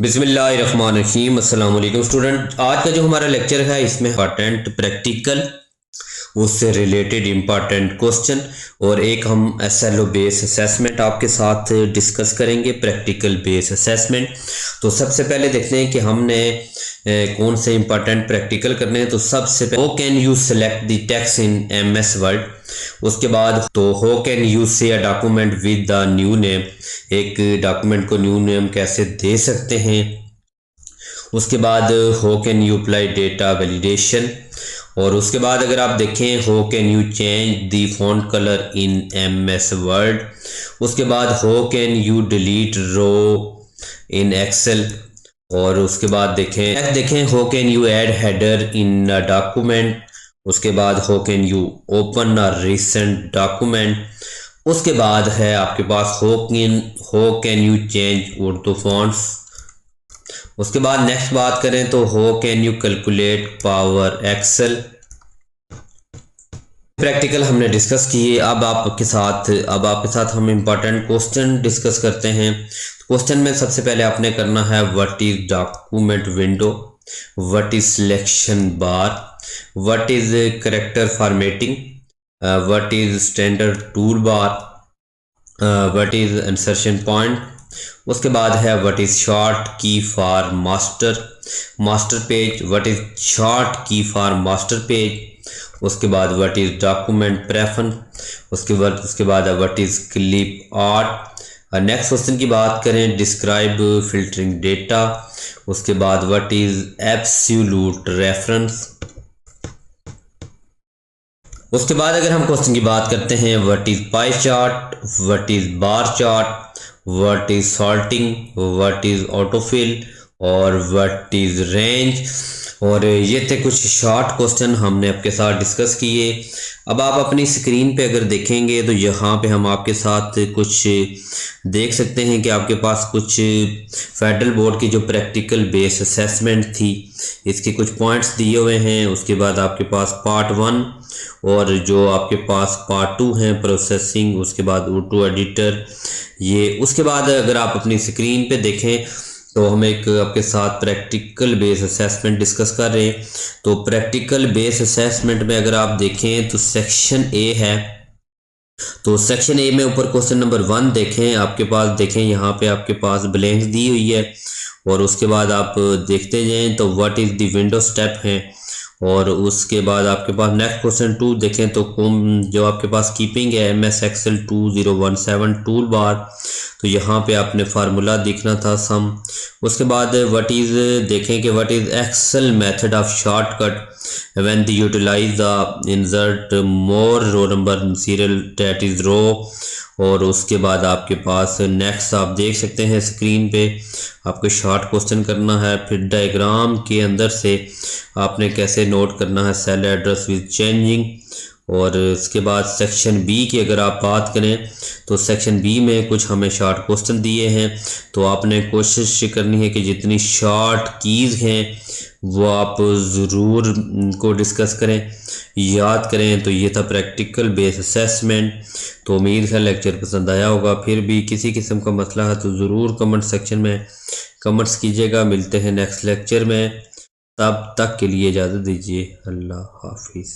बिस्मिल्लाहिर्रहमानिर्रहीम। अस्सलाम वालेकुम स्टूडेंट। आज का जो हमारा लेक्चर है इसमें इम्पॉर्टेंट प्रैक्टिकल, उससे रिलेटेड इम्पॉर्टेंट क्वेश्चन और एक हम एसएलओ बेस असेसमेंट आपके साथ डिस्कस करेंगे, प्रैक्टिकल बेस असेसमेंट। तो सबसे पहले देखते हैं कि हमने कौन से इम्पॉर्टेंट प्रैक्टिकल करने हैं। तो सबसे पहले how can you select the text in MS Word. उसके बाद तो how can you say a document with the new name, एक डॉक्यूमेंट को न्यू नेम कैसे दे सकते हैं। उसके बाद how can you apply data validation. और उसके बाद अगर आप देखें how can you change the font colour in MS Word. उसके बाद how can you delete row in Excel. और उसके बाद देखें how can you add header in document. उसके बाद how can you open a recent document. उसके बाद है आपके पास how can you change Urdu fonts. उसके बाद नेक्स्ट बात करें तो how can you calculate power Excel. Practical हमने डिस्कस किए। अब आपके साथ हम इम्पोर्टेंट क्वेश्चन डिस्कस करते हैं। क्वेश्चन में सबसे पहले आपने करना है what is document window, what is selection bar, what is character formatting, what is standard tool bar, what is insertion point. उसके बाद है व्हाट इज शॉर्ट की for master page, what is short की फॉर मास्टर पेज। उसके बाद what is document preference. उसके बाद what is clip art. Next question की बात करें डिस्क्राइब फिल्टरिंग डेटा। उसके बाद व्हाट इज एब्सोल्यूट रेफरेंस। उसके बाद अगर हम क्वेश्चन की बात करते हैं what is pie chart, what is bar chart, what is sorting, what is autofill और व्हाट इज रेंज। और ये थे कुछ शॉर्ट क्वेश्चन हमने आपके साथ डिस्कस किए। अब आप अपनी स्क्रीन पे अगर देखेंगे तो यहाँ पे हम आपके साथ कुछ देख सकते हैं कि आपके पास कुछ फेडरल बोर्ड की जो प्रैक्टिकल बेस असेसमेंट थी इसके कुछ पॉइंट्स दिए हुए हैं। उसके बाद आपके पास पार्ट 1 और जो आपके पास पार्ट 2 है प्रोसेसिंग, उसके बाद ऑटो एडिटर ये। उसके बाद अगर आप अपनी स्क्रीन पे देखें तो हम एक आपके साथ प्रैक्टिकल बेस असेसमेंट डिस्कस कर रहे हैं। तो प्रैक्टिकल बेस असेसमेंट में अगर आप देखें तो सेक्शन ए है। तो सेक्शन ए में ऊपर क्वेश्चन नंबर 1 देखें, आपके पास देखें यहाँ पे आपके पास ब्लैंक्स दी हुई है। और उसके बाद आप देखते जाएं तो what is the window step है। और उसके बाद आपके पास नेक्स्ट क्वेश्चन 2 देखें तो जो आपके पास कीपिंग है एमएस एक्सेल 2017 टूल बार। तो यहाँ पे आपने फार्मूला देखना था सम। उसके बाद व्हाट इज देखें कि what is Excel method of shortcut when the utilise the insert more row number serial that is row. और उसके बाद आपके पास नेक्स्ट आप देख सकते हैं स्क्रीन पे आपको शॉर्ट क्वेश्चन करना है। फिर डायग्राम के अंदर से आपने कैसे नोट करना है सेल एड्रेस विद चेंजिंग। और उसके बाद सेक्शन बी की अगर आप बात करें तो सेक्शन बी में कुछ हमें शॉर्ट क्वेश्चन दिए हैं। तो आपने कोशिश करनी है कि जितनी शॉर्ट कीज़ हैं वो आप ज़रूर को डिस्कस करें, याद करें। तो ये था प्रैक्टिकल बेस असेसमेंट। तो उम्मीद है लेक्चर पसंद आया होगा। फिर भी किसी किस्म का मसला है तो ज़रूर कमेंट सेक्शन में कमेंट्स कीजिएगा। मिलते हैं नेक्स्ट लेक्चर में, तब तक के लिए इजाज़त दीजिए। अल्लाह हाफिज़।